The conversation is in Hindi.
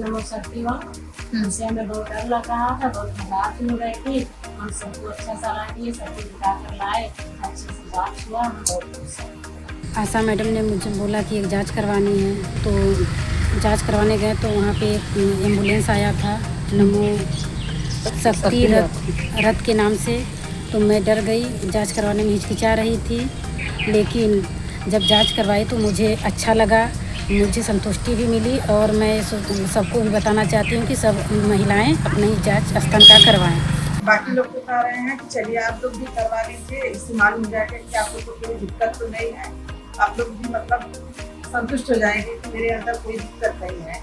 नंबर 31 से हमें बहुत डर लग रहा था, बहुत घबराहट हो रही थी। हम सबको अच्छा सलाह दिए, सबको दिखा कर लाए, अच्छे से जाँच हुआ, हम बहुत खुश हैं। आशा मैडम ने मुझे बोला कि एक जांच करवानी है, तो जांच करवाने गए तो वहाँ पे एक एम्बुलेंस आया था, नमो शक्ति रथ के नाम से। तो मैं डर गई, जांच करवाने में हिचकिचा रही थी, लेकिन जब जांच करवाई तो मुझे अच्छा लगा, मुझे संतुष्टि भी मिली। और मैं सबको भी बताना चाहती हूँ कि सब महिलाएं अपनी जांच स्तन का करवाएं। बाकी लोग बता रहे हैं कि चलिए आप लोग भी करवा लीजिए, इससे मालूम हो जाएगा कि आप लोग को कोई दिक्कत तो नहीं है, आप लोग भी मतलब संतुष्ट हो जाएंगे कि मेरे अंदर कोई दिक्कत नहीं है।